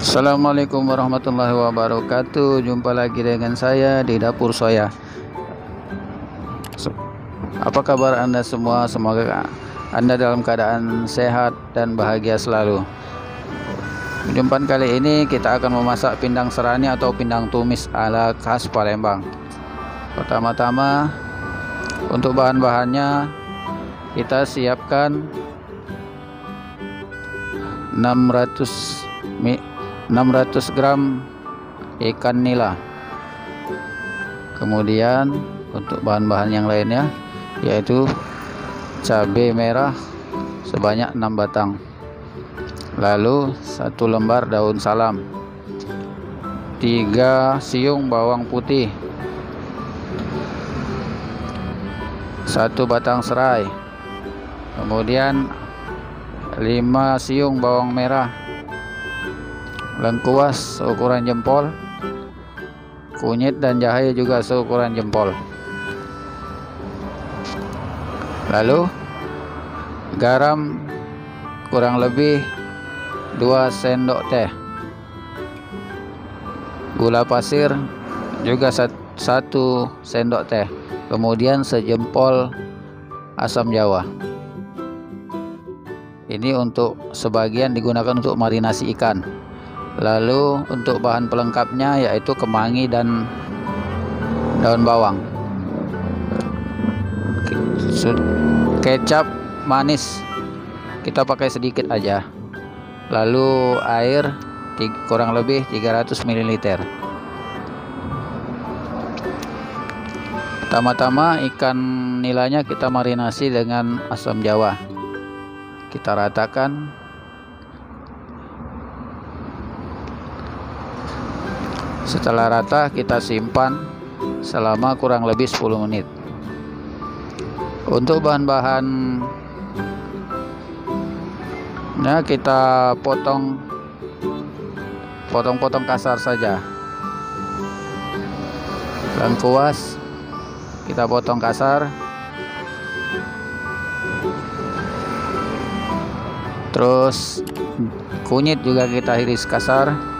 Assalamualaikum warahmatullahi wabarakatuh. Jumpa lagi dengan saya di Dapur Soya. Apa kabar Anda semua? Semoga Anda dalam keadaan sehat dan bahagia selalu. Perjumpaan kali ini kita akan memasak pindang serani atau pindang tumis ala khas Palembang. Pertama-tama untuk bahan-bahannya kita siapkan 600 gram ikan nila. Kemudian untuk bahan-bahan yang lainnya yaitu cabai merah sebanyak 6 batang, lalu 1 lembar daun salam, 3 siung bawang putih, 1 batang serai, kemudian 5 siung bawang merah, lengkuas seukuran jempol, kunyit dan jahe juga seukuran jempol, lalu garam kurang lebih 2 sendok teh, gula pasir juga 1 sendok teh, kemudian sejempol asam jawa. Ini untuk sebagian digunakan untuk marinasi ikan. Lalu untuk bahan pelengkapnya yaitu kemangi dan daun bawang. Kecap manis kita pakai sedikit aja. Lalu air kurang lebih 300 ml. Pertama-tama ikan nilanya kita marinasi dengan asam jawa. Kita ratakan. Setelah rata kita simpan selama kurang lebih 10 menit. Untuk bahan-bahannya kita potong-potong kasar saja. Lengkuas kita potong kasar. Terus kunyit juga kita iris kasar.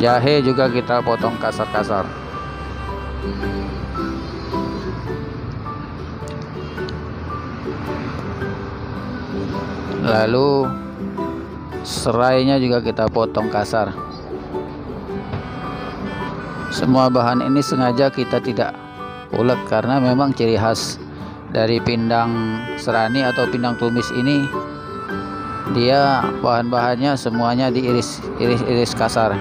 Jahe juga kita potong kasar-kasar. Lalu serainya juga kita potong kasar. Semua bahan ini sengaja kita tidak ulek karena memang ciri khas dari pindang serani atau pindang tumis ini, dia bahan-bahannya semuanya diiris kasar.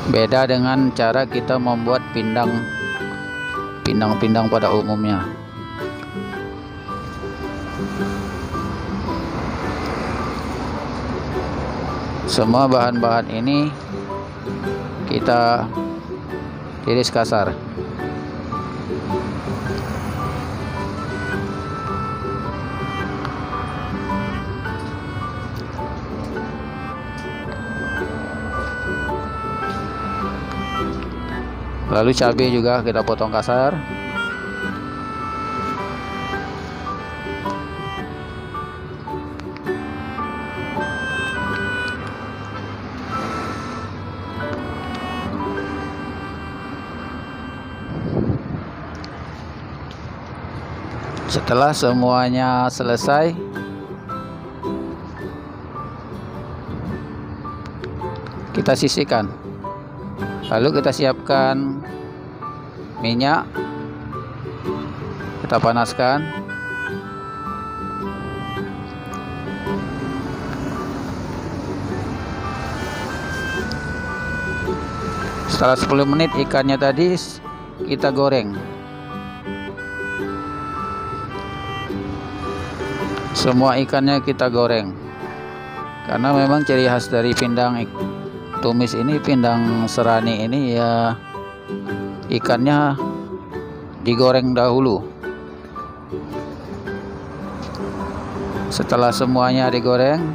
Beda dengan cara kita membuat pindang-pindang pada umumnya. Semua bahan-bahan ini kita iris kasar. Lalu cabai juga kita potong kasar. Setelah semuanya selesai, kita sisihkan. Lalu kita siapkan minyak, kita panaskan. Setelah 10 menit ikannya tadi kita goreng. Semua ikannya kita goreng. Karena memang ciri khas dari pindang tumis ini, pindang serani ini ya, ikannya digoreng dahulu. Setelah semuanya digoreng,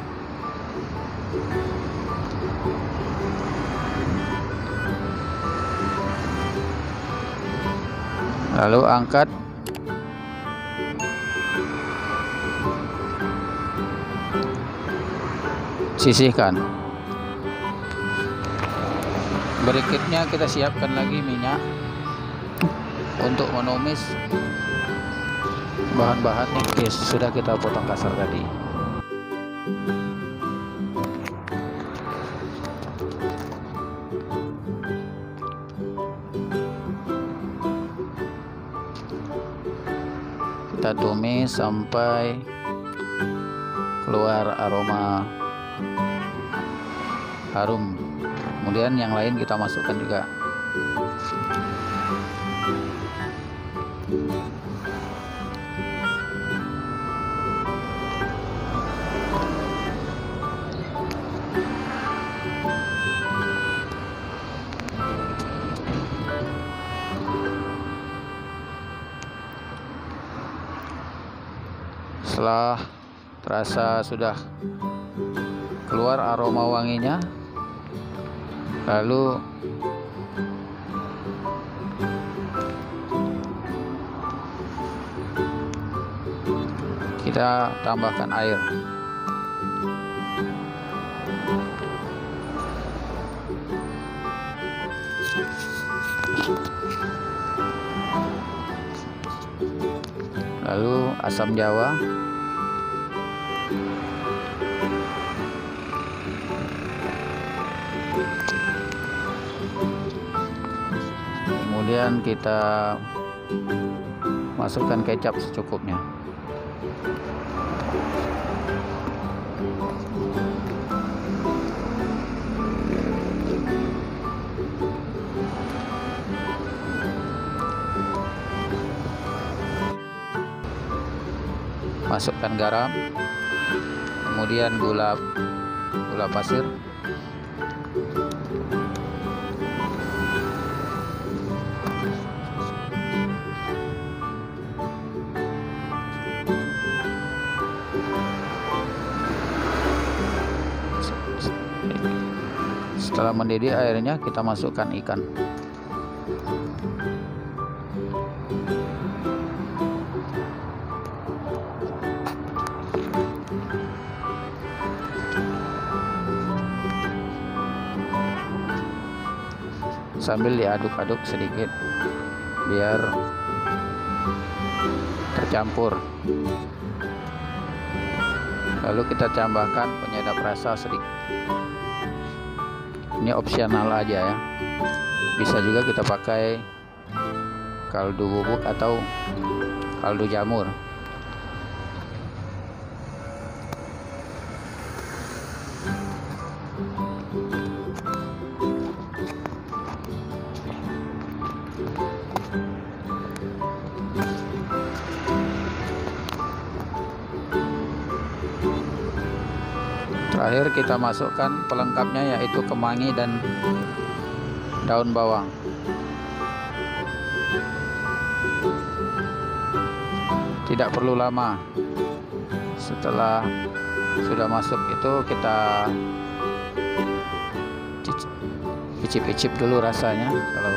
lalu angkat sisihkan. Berikutnya kita siapkan lagi minyak untuk menumis bahan-bahannya. Oke, sudah kita potong kasar tadi. Kita tumis sampai keluar aroma harum. Kemudian yang lain kita masukkan juga. Setelah terasa sudah keluar aroma wanginya, lalu kita tambahkan air. Lalu asam jawa, kemudian kita masukkan kecap secukupnya. Masukkan garam, kemudian gula pasir, setelah mendidih airnya kita masukkan ikan. Sambil diaduk-aduk sedikit biar tercampur. Lalu kita tambahkan penyedap rasa sedikit. Ini opsional aja ya. Bisa juga kita pakai kaldu bubuk atau kaldu jamur. Terakhir kita masukkan pelengkapnya, yaitu kemangi dan daun bawang. Tidak perlu lama. Setelah sudah masuk itu kita icip-icip dulu rasanya. Kalau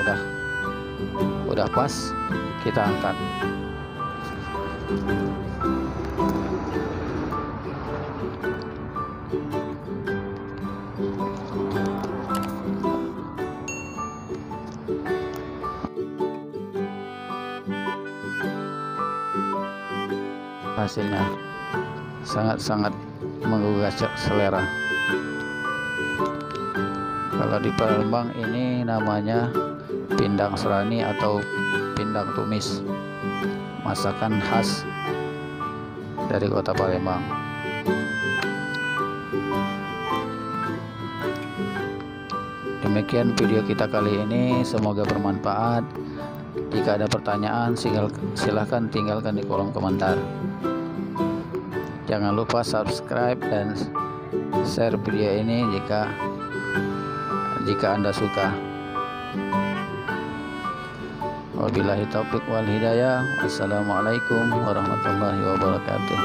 udah pas, kita angkat. Hasilnya sangat-sangat menggugah selera. Kalau di Palembang ini namanya pindang serani atau pindang tumis, masakan khas dari kota Palembang. Demikian video kita kali ini, semoga bermanfaat. Jika ada pertanyaan, silahkan tinggalkan di kolom komentar. Jangan lupa subscribe dan share video ini jika Anda suka. Wabillahi taufiq wal hidayah. Wassalamualaikum warahmatullahi wabarakatuh.